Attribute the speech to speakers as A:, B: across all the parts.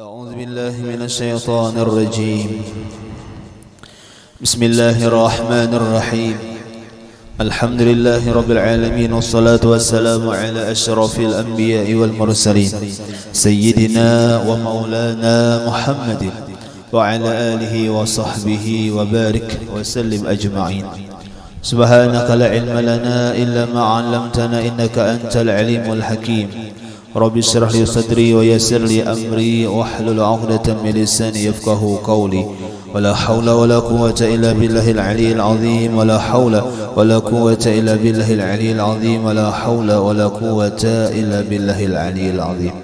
A: أعوذ بالله من الشيطان الرجيم. بسم الله الرحمن الرحيم. الحمد لله رب العالمين، والصلاة والسلام على أشرف الأنبياء والمرسلين سيدنا ومولانا محمد وعلى آله وصحبه وبارك وسلم أجمعين. سبحانك لا علم لنا إلا ما علمتنا إنك أنت العليم الحكيم. رب اشرح لي صدري ويسر لي أمري واحلل عقدة من لساني يفقهوا قولي. ولا حول ولا قوة إلا بالله العلي العظيم. ولا حول ولا قوة إلا بالله العلي العظيم. ولا حول ولا قوة إلا بالله العلي العظيم.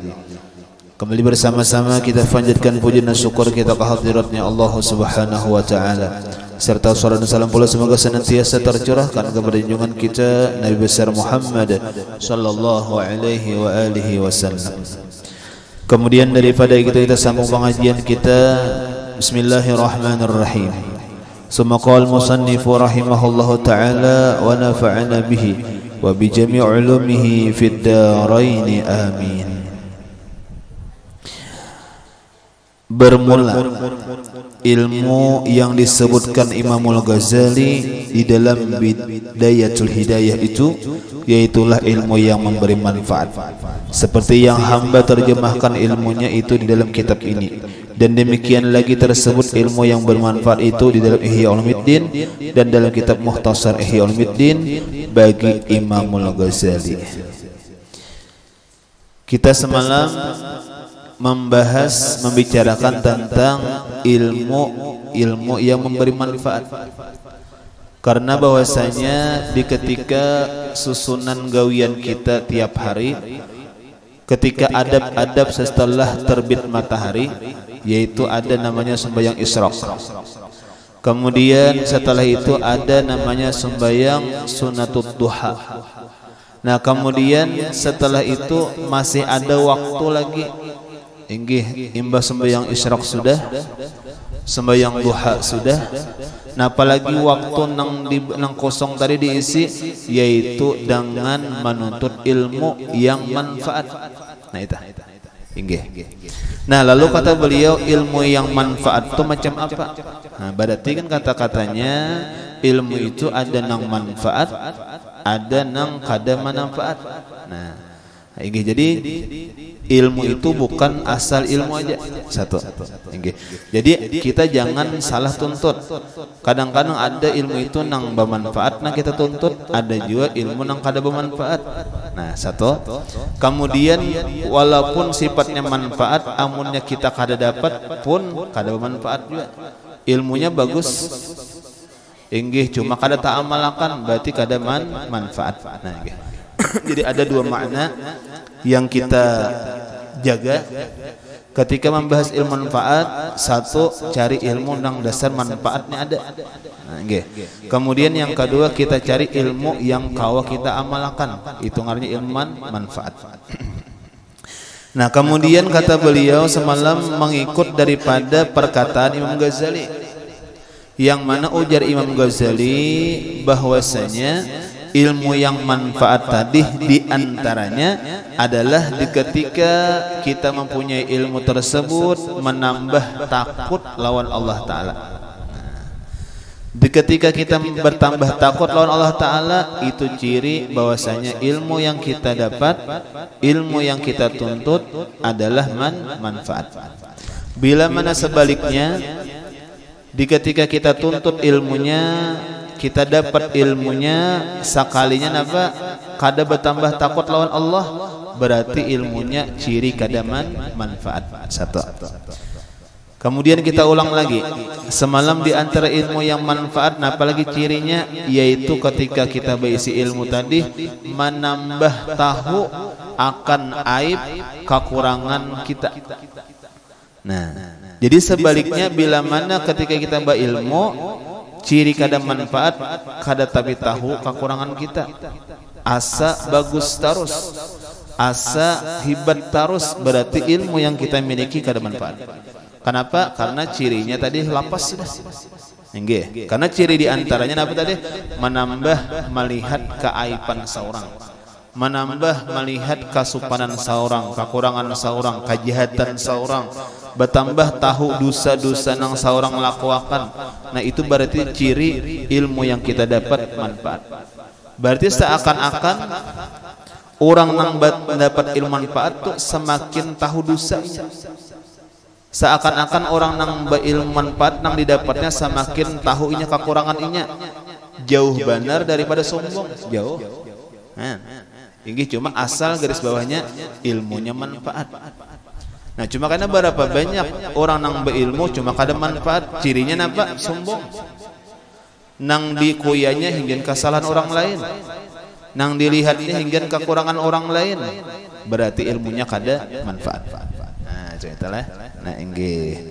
A: Kembali bersama-sama kita panjatkan puji dan syukur kita kehadiratnya Allah Subhanahu wa taala, serta salawat dan salam pula semoga senantiasa tercurahkan kepada junjungan kita Nabi besar Muhammad sallallahu alaihi wa alihi wasallam. Kemudian daripada itu kita sambung pengajian kita. Bismillahirrahmanirrahim. Summa qala al-musannifu rahimahullahu taala wa nafa'ana bihi wa bi jami' ulumihi fid darain amin. Bermula ilmu yang disebutkan Imamul Ghazali di dalam Bidayatul Hidayah itu, yaitulah ilmu yang memberi manfaat, seperti yang hamba terjemahkan ilmunya itu di dalam kitab ini. Dan demikian lagi tersebut ilmu yang bermanfaat itu di dalam Ihya Ulumuddin dan dalam kitab Mukhtasar Ihya Ulumuddin bagi Imamul Ghazali. Kita semalam membicarakan tentang ilmu yang memberi manfaat, karena bahwasanya di ketika susunan gawian kita tiap hari, ketika adab-adab setelah terbit matahari, yaitu ada namanya sembahyang isyraq. Kemudian setelah itu ada namanya sembahyang sunatut duha. Nah, kemudian setelah itu masih ada waktu lagi. Inggih, imbah sembahyang isyraq sudah, sembahyang duha sudah. Nah, apalagi waktu nang kosong tadi diisi, yaitu dengan menuntut ilmu yang manfaat. Nah, itu. Inggih. Nah, lalu kata beliau ilmu yang manfaat itu macam apa? Nah, berarti kan kata-katanya ilmu itu ada nang manfaat, ada nang kada manfaat. Nah, jadi ilmu itu bukan asal ilmu aja satu. Jadi kita jangan salah tuntut. Kadang-kadang ada ilmu itu nang bermanfaat, nah kita tuntut. Ada juga ilmu nang kada bermanfaat. Nah, satu. Kemudian walaupun sifatnya manfaat, amunnya kita kada dapat pun kada bermanfaat juga. Ilmunya bagus, cuma kada ta'amalakan, berarti kada manfaat. Nah, jadi ada dua makna yang kita jaga ketika membahas ilmu manfaat. Satu, cari ilmu yang dasar manfaatnya ada. Nah, kemudian yang kedua, kita cari ilmu yang kawa kita amalkan, itu ngaranya ilmu manfaat. Nah, kemudian kata beliau semalam mengikut daripada perkataan Imam Ghazali, yang mana ujar Imam Ghazali bahwasanya ilmu yang manfaat tadi diantaranya adalah ketika kita mempunyai ilmu tersebut menambah takut lawan Allah Ta'ala. Ketika kita bertambah takut lawan Allah Ta'ala, itu ciri bahwasanya ilmu yang kita dapat, ilmu yang kita tuntut adalah manfaat. Bila mana sebaliknya, ketika kita tuntut ilmunya, kita dapat ilmunya, sekalinya napa kada bertambah takut lawan Allah, berarti ilmunya ciri kada manfaat. Satu. Kemudian kita ulang lagi semalam di antara ilmu yang manfaat, nah apalagi cirinya, yaitu ketika kita berisi ilmu tadi menambah tahu akan aib kekurangan kita. Nah, jadi sebaliknya bila mana ketika kita berilmu, ciri kada manfaat, kada tapi tahu kekurangan kita, asa bagus terus, asa hebat terus, berarti ilmu yang kita miliki kada manfaat. Kenapa? Karena cirinya tadi lapas sudah. Karena ciri diantaranya apa tadi? Menambah melihat keaiban seorang, menambah melihat kasupanan seorang, kekurangan seorang, kejahatan seorang, bertambah tahu dosa-dosa yang seorang lakukan. Nah itu berarti ciri ilmu yang kita dapat manfaat. Berarti seakan-akan orang yang mendapat ilmu manfaat tuh semakin tahu dosanya. Seakan-akan orang yang berilmu manfaat yang didapatnya semakin tahu inya kekurangan inya. Jauh benar daripada sombong, jauh. Ini cuma asal garis bawahnya ilmunya manfaat. Nah cuma karena berapa banyak orang yang berilmu cuma kada manfaat, cirinya nampak sombong. Nang dikuyanya hingga kesalahan orang lain, nang dilihatnya hingga kekurangan orang lain, berarti ilmunya kada manfaat. Nah ceritalah. Nah ini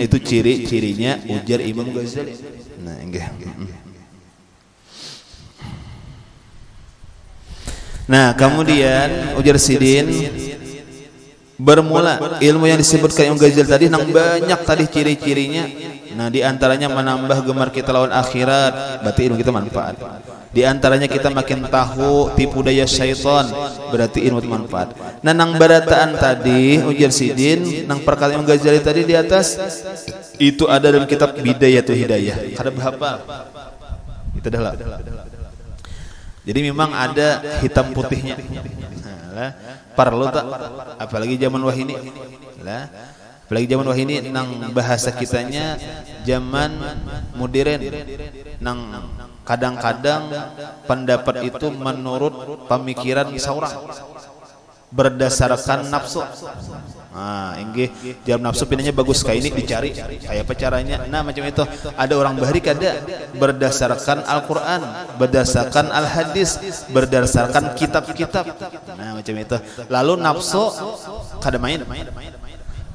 A: itu ciri-cirinya ujar Imam Ghazali. Nah ini. Nah kemudian ujar Sidin bermula ilmu yang disebutkan Imam Ghazali tadi nang banyak tadi ciri-cirinya. Nah di antaranya menambah gemar kita lawan akhirat, berarti ilmu kita manfaat. Di antaranya kita makin tahu tipu daya syaitan, berarti ilmu itu manfaat. Nah nang barataan tadi ujar Sidin nang perkataan Imam Ghazali tadi di atas itu ada dalam kitab Bidayatul Hidayah. Kada berhafal. Itu dah lah. Jadi memang ada hitam putihnya. Nah, perlu tak? Apalagi zaman wahini. Lah, apalagi zaman wahini nang bahasa kitanya zaman modern. Nang kadang-kadang pendapat itu menurut pemikiran seorang berdasarkan nafsu. Nah, ini jam nafsu pinanya bagus kayak ini dicari kayak apa caranya. Nah macam itu ada orang bahari kada berdasarkan Al-Quran, berdasarkan Al-Hadis, berdasarkan kitab-kitab. Nah macam itu. Lalu nafsu kada main.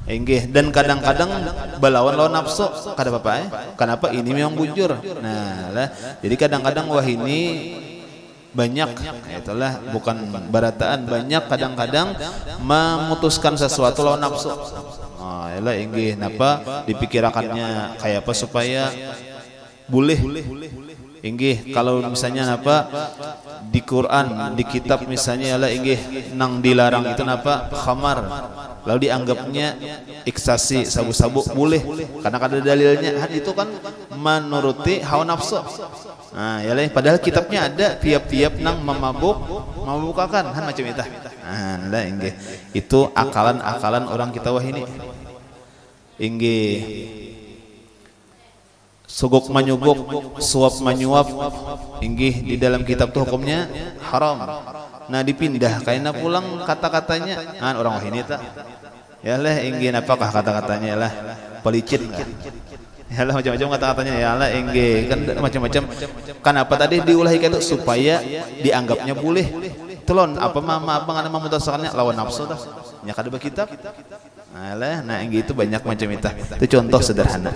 A: Enggih, dan kadang-kadang belawan lawan nafsu kada apa-apa. Kenapa ini memang bujur. Nah lah, jadi kadang-kadang wah ini banyak, itulah bukan barataan, banyak kadang-kadang memutuskan sesuatu lawan nafsu. Oh, yalah inggih napa dipikirakannya kayak apa supaya boleh. Inggih kalau misalnya napa di Quran, di kitab misalnya yalah inggih nang dilarang itu napa khamar. Lalu dianggapnya ekstasi, sabu-sabu boleh karena ada dalilnya. Itu kan menuruti hawa nafsu. Nah, ya lah, padahal kitabnya ada tiap-tiap nang memabukkan kan macam itu. Nah, lah inggih. Itu akalan-akalan orang kita wah ini. Inggih. Sogok manyugok, suap manyuap. Inggih di dalam kitab tuh hukumnya haram. Nah, dipindah kaina pulang kata-katanya. Kan orang wah ini tak. Ya lah inggih apakah kata-katanya lah pelicin lah. Ya lah macam-macam kata-katanya ya lah inggih kan macam-macam. Kenapa tadi diulahikan itu supaya dianggapnya boleh. Telon apa mama abang ada memutasakannya lawan nafsu dah. Nya kada kitab. Nah lah nah inggih itu banyak macam itu. Itu contoh sederhana.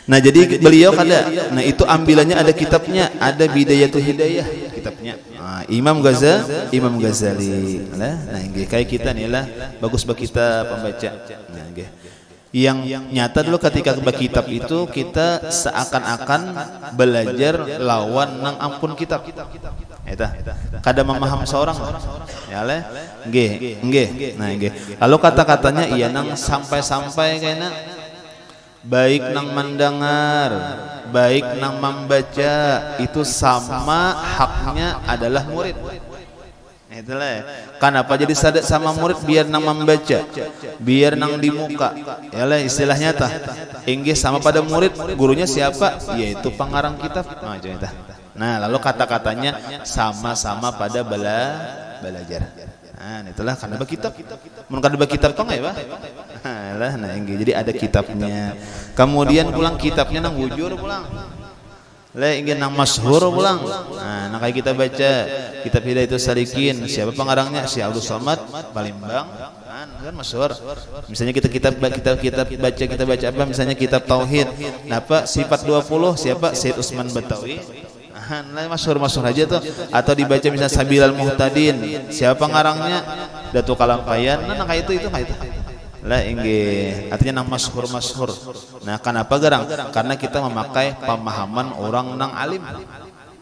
A: Nah jadi beliau kada. Nah itu ambilannya ada kitabnya, ada Bidayatul Hidayah kitabnya. Nah, Imam Ghazali. Nah inggih kayak kita nih lah bagus bagi kita pembaca. Nah inggih. Yang nyata dulu ketika baca kitab itu kita seakan-akan belajar lawan nang ampun kitab. Eta kada memaham seorang. Ya le. Nggih. Nah nggih. Lalu kata-katanya iya nang sampai-sampai kayaknya baik nang mendengar, baik nang membaca itu sama haknya adalah murid. Itulah. Kenapa jadi sadat sama murid biar nang membaca, biar nang di muka. Yalah istilahnya tah. Inggih sama pada murid, gurunya siapa? Yaitu pengarang kitab. Macam itu. Nah, lalu kata-katanya sama-sama pada belajar. Nah, itulah karena kitab. Mun kada kitab kok ya, Pak? Nah, inggih. Jadi ada kitabnya. Kemudian pulang kitabnya nang wujur pulang. Lah ingin nang masyhur pulang. Nah, nang kayak kita baca kitab Hidayatus Salikin, siapa pengarangnya? Si Abdul Somad Palembang. Kan masyhur. Misalnya kita baca apa? Misalnya kitab Tauhid. Napa sifat 20 siapa? Syed Utsman Batawi. Nah, masyhur aja tuh. Atau dibaca misalnya Sabilal Muhtadin, siapa pengarangnya? Datuk Kalampayan. Nah kayak itu kayak itu. Lah inggih, artinya nang masyhur. Nah, kenapa garang? Karena kita memakai pemahaman orang nang alim.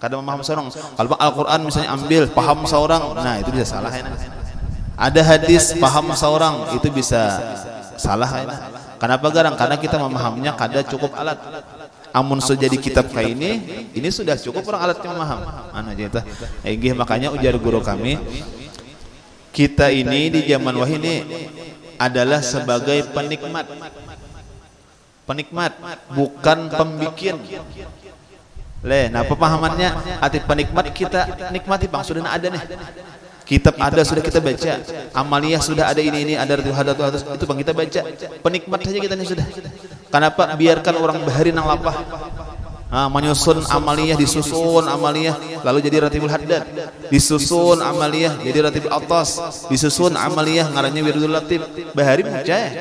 A: Kadang memaham seorang. Kalau Al-Qur'an misalnya ambil paham seorang, nah itu bisa salah ya. Ada hadis paham seorang, itu bisa salah ya. Kenapa garang? Karena kita memahaminya kada cukup alat. Amun sudah jadi kitab kayak ini sudah cukup orang alatnya memaham. Mana cerita? Inggih, makanya ujar guru kami, kita ini di zaman wahyu ini adalah sebagai penikmat, bukan pembikin. Nah pemahamannya arti penikmat, kita nikmati bang, sudah ada nih kitab ada, sudah kita baca, amaliyah sudah ada, ini ada hadats itu bang kita baca, penikmat saja kita ini sudah. Kenapa? Biarkan orang bahari nang lapah, menyusun amaliyah, disusun amaliyah lalu jadi ratibul haddad, disusun amaliyah jadi ratibul atas, disusun amaliyah ngarannya wirdul latif, bahari mucay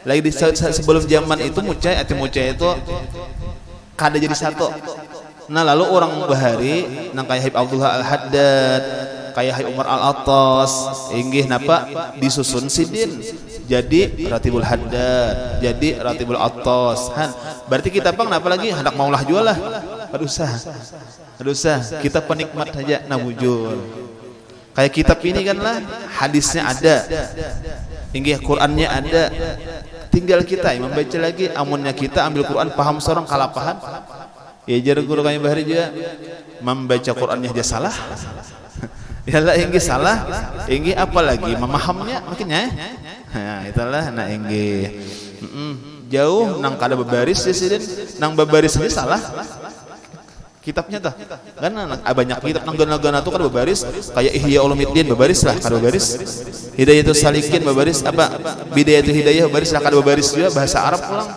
A: lagi di sebelum zaman itu mucay, arti mucay itu kada jadi satu. Nah lalu orang bahari nang kayak Habib Abdullah Al-Haddad, kayak Habib Umar Al-Attas, inggih napa disusun sidin jadi ratibul haddad, jadi ratibul attas. Berarti kita pang napa lagi hendak maulah jual lah. Aduh usah. Kita penikmat saja, nah bujur. Kayak kitab ini kan lah, hadisnya ada, inggih Qur'annya ada. Tinggal kita yang membaca lagi. Amunnya kita ambil Quran paham seorang kalah paham. Ya jar guru kami bahari juga membaca Qur'annya dia salah. Ya lah inggih salah, inggih apalagi memahamnya makanya. Nah itulah nah inggih. Jauh nang kada bebaris ya sidin, nang bebaris aja salah. Kitabnya tah. Kan banyak kitab nang gana-gana tuh kada bebaris, kayak Ihya Ulumuddin bebaris lah kada bebaris. Hidayatus Salikin bebaris apa? Bidayatul Hidayah bebaris lah kada bebaris juga, bahasa Arab pulang.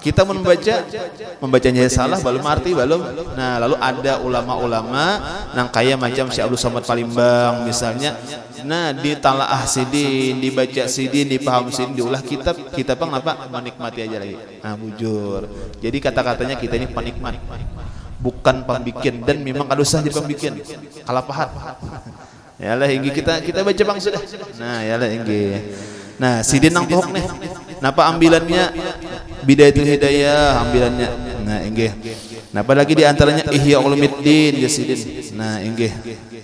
A: Kita membacanya salah belum arti belum. Nah lalu ada ulama-ulama nang kaya macam Syekh Abdul Somad Palimbang misalnya, nah ditalaah sidin, dibaca sidin, dipaham sidin, diulah kitab pang apa menikmati aja lagi. Nah bujur, jadi kata-katanya kita ini penikmat, bukan pembikin, dan memang kada usah jadi pembikin, kalah paham. Yalah inggih kita baca bang sudah. Nah yalah inggih. Nah sidin nang tohok nih, napa ambilannya? Bidayatul Hidayah ambilannya. Nah inggih. Nah apalagi di antaranya Ihya Ulumuddin ya sidin. Nah inggih.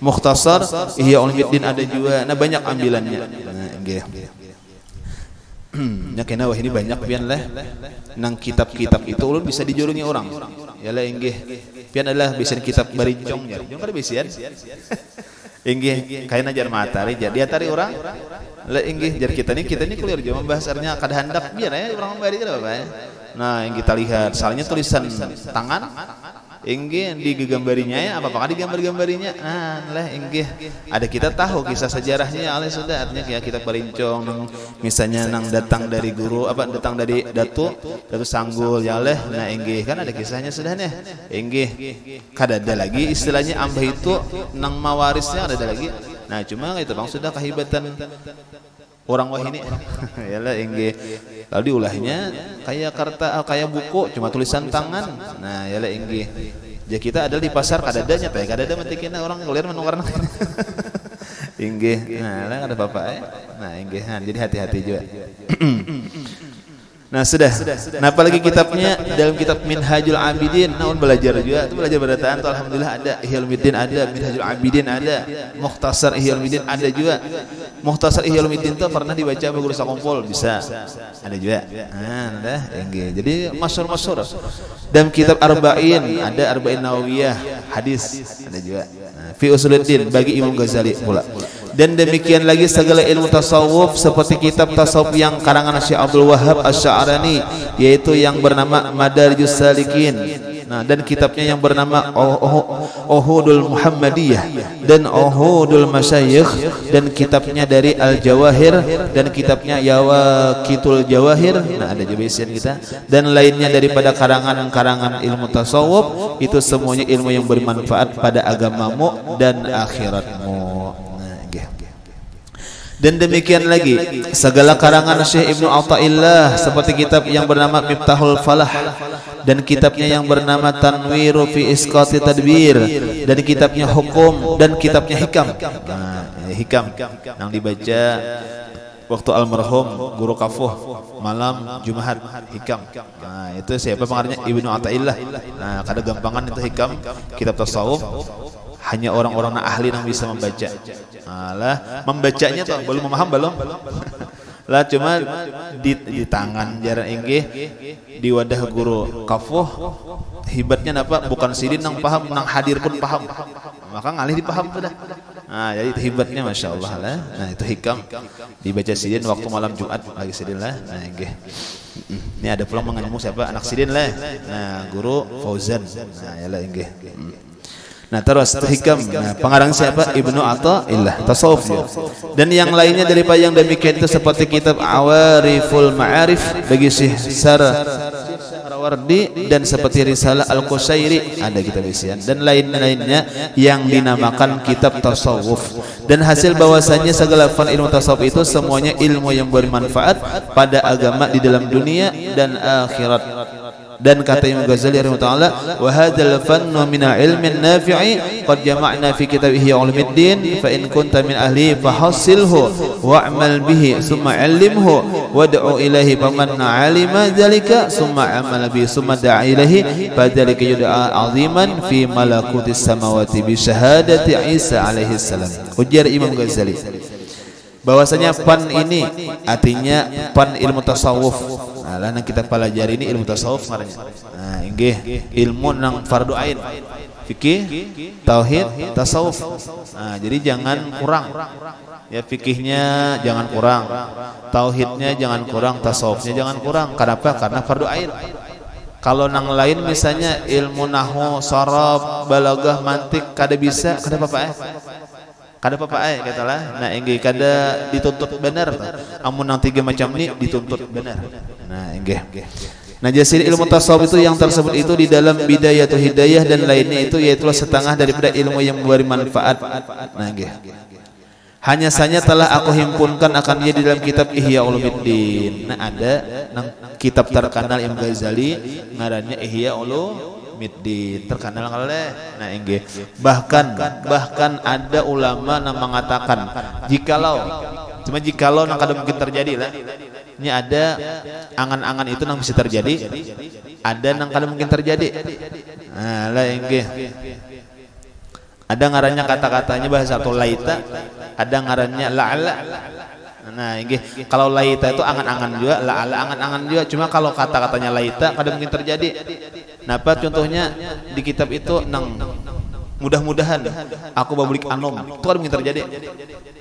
A: Mukhtasar Ihya Ulumuddin ada juga. Nah banyak ambilannya. Nah inggih. Ya kena wah ini banyak pian lah. Nang kitab-kitab itu ulun bisa dijurungi orang. Yalah inggih. Pian adalah bisan kitab barincong ya. Jong kada bisian. Inggih kaina jar matari jadi atari orang. Lah inggih jar kita ini clear jauh bahasanya kada hendak biar ya orang membari kada apa ya. Nah yang kita lihat salahnya tulisan tangan inggih digambarinya ya apa-apa digambar-gambarinya. Nah lah inggih ada kita tahu kisah sejarahnya alih sudah, artinya kayak kita barincong misalnya nang datang dari guru apa datang dari datu sanggul ya leh. Nah inggih kan ada kisahnya sudah nih inggih kada ada lagi istilahnya ambah itu nang mawarisnya ada lagi. Nah cuma itu bang sudah kehebatan orang wah ini yalah inggih lalu diulahnya kayak karta kayak buku cuma tulisan tangan. Nah yalah inggih ya kita ada di pasar kada ada nyata ya kada ada mentikina orang ngeliat menungkarna inggih. Nah lah ada apa-apa ya. Nah inggih jadi hati-hati juga. Nah sudah. Nah apalagi kitabnya dalam kitab Minhajul Abidin, naon belajar juga itu belajar berataan tuh alhamdulillah ada. Ihya Ulumuddin ada, Minhajul Abidin ada, Mukhtasar Ihya Ulumuddin ada juga. Mukhtasar Ihya Ulumuddin tuh pernah dibaca sama guru sakumpul bisa ada juga. Nah dah inggih. Jadi masyhur. Dalam kitab Arba'in ada Arba'in Nawawiyah hadis ada juga. Nah, Fi Usuluddin bagi Imam Ghazali pula. Dan demikian lagi segala ilmu tasawuf seperti kitab tasawuf yang karangan Syekh Abdul Wahhab Asy-Sya'rani yaitu yang bernama Madarijus Salikin. Nah dan kitabnya yang bernama Uhudul Muhammadiyah dan Uhudul Masyayikh dan kitabnya dari Al-Jawahir dan kitabnya Yawaqitul Jawahir. Nah ada juga isian kita dan lainnya daripada karangan-karangan ilmu tasawuf. Itu semuanya ilmu yang bermanfaat pada agamamu dan akhiratmu. Dan demikian lagi segala karangan Syekh Ibnu Athaillah seperti kitab yang bernama Miftahul Falah dan kitabnya yang bernama Tanwiru fi Isqati Tadbir dan kitabnya Hukum dan kitabnya Hikam. Nah, Hikam yang dibaca waktu almarhum guru kafuh malam Jumat hikam. Nah, itu siapa pengarangnya? Ibnu Athaillah. Nah, kada gampangan itu hikam kitab tasawuf hanya orang-orang ahli yang bisa membaca. Nah, lah membacanya tuh belum memaham belum. Lah cuma di tangan jaran inggih di wadah guru kafuh hibatnya napa bukan sidin nang paham nang hadir pun paham maka ngalih dipaham tuh dah. Nah jadi itu hibatnya masya Allah lah. Nah itu hikam dibaca sidin waktu malam Jumat lagi sidin lah. Nah inggih ini ada pulang mengenemu siapa anak sidin lah. Nah guru Fauzan. Nah ya lah inggih. Nah terus hikam, nah, pengarang siapa? Ibnu Athaillah, tasawuf dia. Dan yang lainnya daripada yang demikian itu seperti kitab Awariful Ma'arif bagi Syekh Sarawardi dan seperti Risalah Al-Qusairi ada kitab isian dan lain-lainnya yang dinamakan kitab tasawuf. Dan hasil bahwasanya segala fan ilmu tasawuf itu semuanya ilmu yang bermanfaat pada agama di dalam dunia dan akhirat. Dan kata Imam Ghazali rahimahullah, wa hadzal fannu min ilmin nafi'i qad jama'na fi kitab Ihya Ulumuddin fa in kunta min ahli fahassilhu wa'mal bihi summa 'allimhu wad'u ilaihi faman 'alima dzalika summa 'amala bihi summa da'a ilaihi fadzalika yud'a 'aziman fi malakutis samawati bi syahadati Isa alaihi salam. Ujar Imam Ghazali bahwasanya pan ini artinya pan ilmu tasawuf. Nah, lah kita pelajari ini ilmu tasawuf ngarannya. Nah, inggih ilmu nang fardu ain. Fikih, tauhid, tasawuf. Nah, jadi jangan kurang. Ya fikihnya jangan kurang. Tauhidnya jangan kurang, tasawufnya jangan kurang. Kenapa? Karena fardu ain. Kalau nang lain misalnya ilmu nahwu, sharaf, balaghah, mantik kada bisa, kada apa-apa kada apa-apa katalah. Nah inggih kada dituntut benar. Amun nang tiga macam ni dituntut benar. Nah inggih. Nah jadi ilmu tasawuf itu yang tersebut itu di dalam Bidayatul Hidayah dan lainnya itu yaitu setengah daripada ilmu yang memberi manfaat. Nah inggih. Hanya saja telah aku himpunkan akan dia di dalam kitab Ihya Ulumuddin. Nah ada nang kitab terkenal Imam Ghazali ngarannya Ihya Ulumuddin, terkenal oleh. Nah inggih. Bahkan ada ulama yang mengatakan jikalau nang kada mungkin terjadi lah. Ini ada angan-angan itu nang bisa terjadi, ada nang kada mungkin terjadi. Nah lah inggih. Ada ngarannya kata-katanya bahasa atau laita, ada ngarannya la'ala. Nah inggih kalau laita itu angan-angan juga, la'ala angan-angan juga. Cuma kalau kata-katanya laita kada mungkin terjadi. Napa contohnya di kitab itu nang mudah-mudahan aku bablik anom itu kada mungkin terjadi.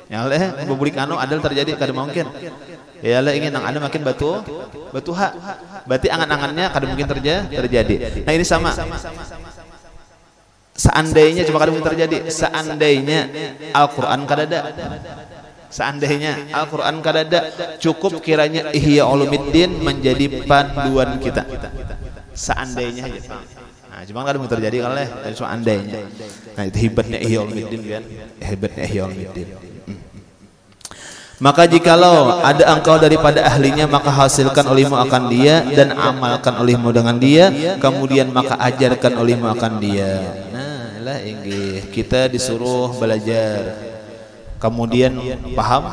A: Yang leh bablik anom adalah terjadi kada mungkin. Ya lah ingin nang ada makin batu ha. Berarti angan-angannya kada mungkin terjadi. Nah ini sama. Seandainya cuma kada mungkin terjadi. Seandainya Al-Qur'an kada ada. Seandainya Al-Qur'an kada ada, cukup kiranya Ihya Ulumuddin menjadi panduan kita. Seandainya aja. Nah, cuma kada mungkin terjadi kalau cuma andainya. Nah, itu hebatnya Ihya Ulumuddin kan. Hebatnya Ihya Ulumuddin. Maka jikalau ada engkau daripada ahlinya maka hasilkan olehmu akan dia dan amalkan olehmu dengan dia, kemudian maka ajarkan olehmu akan dia. Nah, lah inggih kita disuruh belajar. Kemudian paham?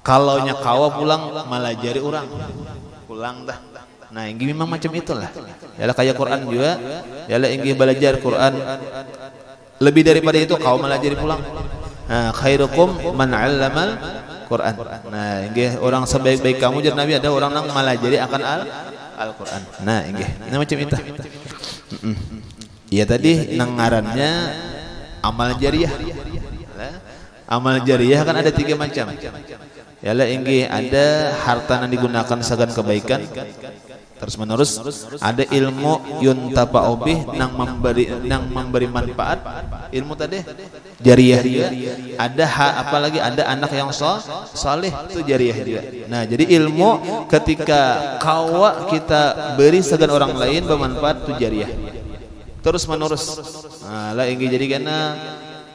A: Kalau nyakawa pulang malah jari orang. Pulang dah. Nah, inggih memang macam itulah. Yalah kayak Quran juga. Yalah inggih belajar Quran. Lebih daripada itu kau malah jari pulang. Nah, khairukum man 'allamal Quran. Nah, inggih orang sebaik-baik kamu jar Nabi ada orang nang malah jadi akan Al-Quran. Nah, inggih. Ini macam itu. Iya tadi nang ngarannya amal jariyah. Amal jariyah kan ada 3 macam. Yalah inggih ada harta yang digunakan segan kebaikan terus menerus, ada ilmu yuntafa'u bih nang memberi manfaat, ilmu tadi jariyah juga. Ada apalagi ada anak yang saleh itu jariyah juga. Nah, jadi ilmu ketika kawa kita beri segan orang lain bermanfaat itu jariyah. Terus menerus. Nah, lah inggih jadi karena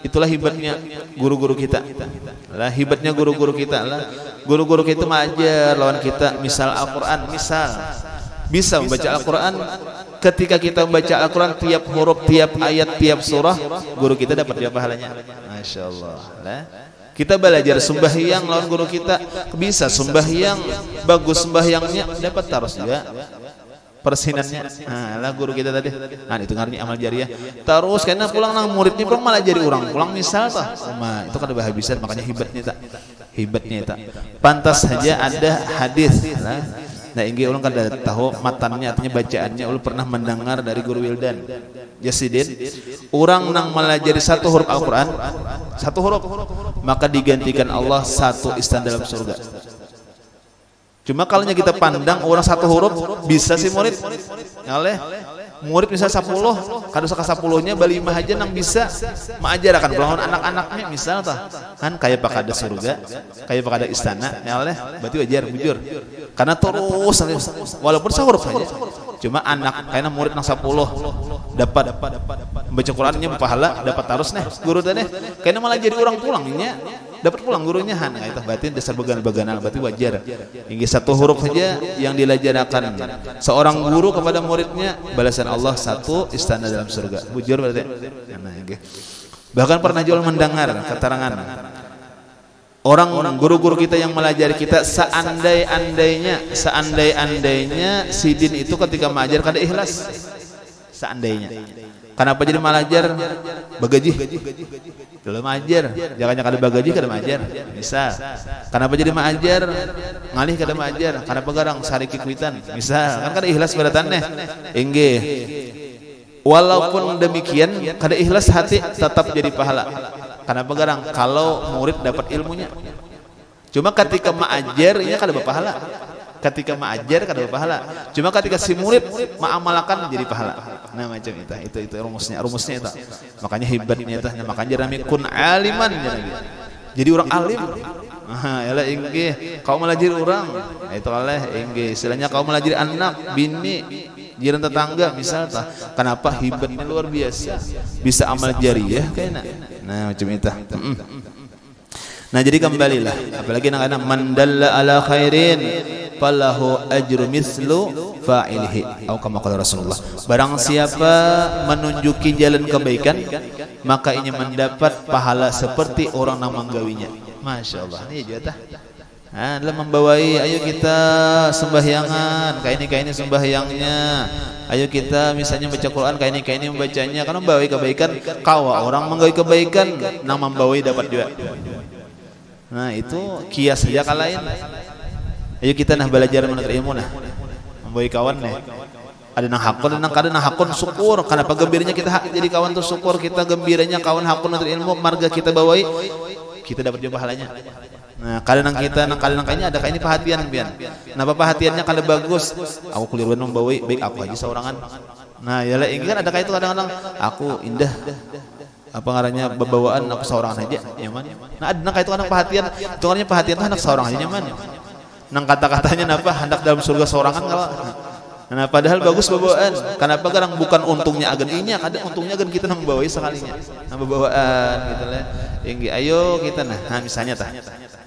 A: itulah hebatnya guru-guru kita. Lah hebatnya guru-guru kita lah. Guru-guru kita mengajar lawan kita misal Al-Qur'an, misal bisa membaca Al-Quran. Ketika kita membaca Al-Quran tiap huruf, tiap ayat, tiap surah, guru kita dapat dia pahalanya. Masya Allah. Nah, Kita belajar sembahyang lawan guru kita, bisa sembahyang bagus sembahyangnya dapat terus juga persinannya. Nah, lah guru kita tadi. Nah, itu ngarannya amal jariah. Terus karena pulang nang muridnya pulang malah jadi orang pulang misal tah. Itu kan udah habisan makanya hebatnya tak. Hebatnya tak. Pantas saja ada hadis lah. Nah, ingin ulang kada tahu matannya artinya bacaannya ulang pernah mendengar dari guru Wildan Jasidin orang nang melajari satu huruf Al-Quran satu huruf maka digantikan Allah satu istan dalam surga. Cuma kalau kita pandang orang satu huruf bisa sih murid oleh murid misal 10 kada saka 10-nya bali 5 aja nang bisa mengajarkan pelawan anak-anaknya misal tah kan kayak pak ada surga kayak pak ada istana ya oleh berarti wajar bujur karena terus walaupun sahuruf saja cuma anak kayaknya murid nang 10 dapat membaca Qurannya pahala dapat terus nih guru teh kayaknya malah jadi orang pulangnya dapat pulang gurunya han itu berarti dasar began-beganan berarti wajar hingga satu huruf saja yang dilajarkan seorang guru kepada muridnya balasan Allah satu istana dalam surga bujur berarti nah, bahkan pernah jual mendengar keterangan orang guru-guru kita yang melajari kita seandai-andainya sidin itu ketika mengajar kada ikhlas seandainya kenapa jadi malajar bagaji kalau mengajar jangan kada bagaji kada mengajar misal kenapa jadi mengajar ngalih kada mengajar kenapa garang sari kikwitan misal kan kada ikhlas beratannya inggih walaupun demikian kada ikhlas hati tetap jadi pahala kenapa garang kalau murid dapat ilmunya cuma ketika mengajar ini kada berpahala ketika mengajar kada berpahala cuma ketika si murid mengamalkan jadi pahala nah macam itu rumusnya itu makanya hebatnya itu makanya rami kun aliman jadi orang alim yalah inggih kau melajari orang itu oleh inggih istilahnya kau melajari anak bini jiran tetangga misal tah kenapa hebatnya luar biasa bisa amal jariah kayaknya nah macam itu nah jadi kembalilah apalagi anak-anak mandalla ala khairin falahu ajru mislu fa'ilihi atau kama qala Rasulullah barang siapa menunjuki jalan kebaikan maka ini mendapat pahala seperti orang yang menggawinya. Masya Allah ini juga adalah membawai ayo kita sembahyangan kayak ini sembahyangnya ayo kita misalnya baca Quran kayak ini membacanya karena membawai kebaikan kawa orang menggawi kebaikan nang membawai dapat juga. Nah itu kias saja kalain. Ayo kita nah belajar menuntut ilmu nah membawa kawan nih ada nang hakun syukur kenapa gembiranya kita jadi kawan tuh syukur kita gembiranya kawan hakun menuntut ilmu marga kita bawai kita dapat juga pahalanya. Nah kadang kayaknya ada kayak ini perhatian pian kenapa perhatiannya kalau bagus aku keliruan membawa baik aku aja seorangan nah ya lah ini kan ada kayak itu kadang-kadang aku indah apa ngarannya bebawaan aku seorangan aja nyaman nah ada kayak itu anak perhatian itu perhatian tuh anak seorang aja nyaman nang kata-katanya napa hendak dalam surga sorangan kalau nah padahal bagus bawaan kenapa garang bukan untungnya agen inya kadang untungnya agen kita nang membawai sekalinya nang bawaan gitu lah inggi ayo kita nah misalnya tah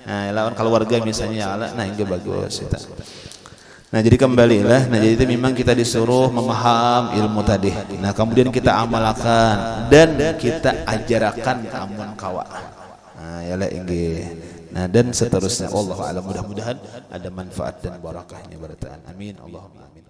A: nah lawan keluarga misalnya nah inggi bagus kita nah jadi kembalilah nah jadi itu memang kita disuruh memaham ilmu tadi nah kemudian kita amalkan dan kita ajarkan amun kawa nah yalah inggi nah dan seterusnya. Wallahu a'lam mudah-mudahan ada manfaat dan barakahnya barataan. Amin Allahumma amin.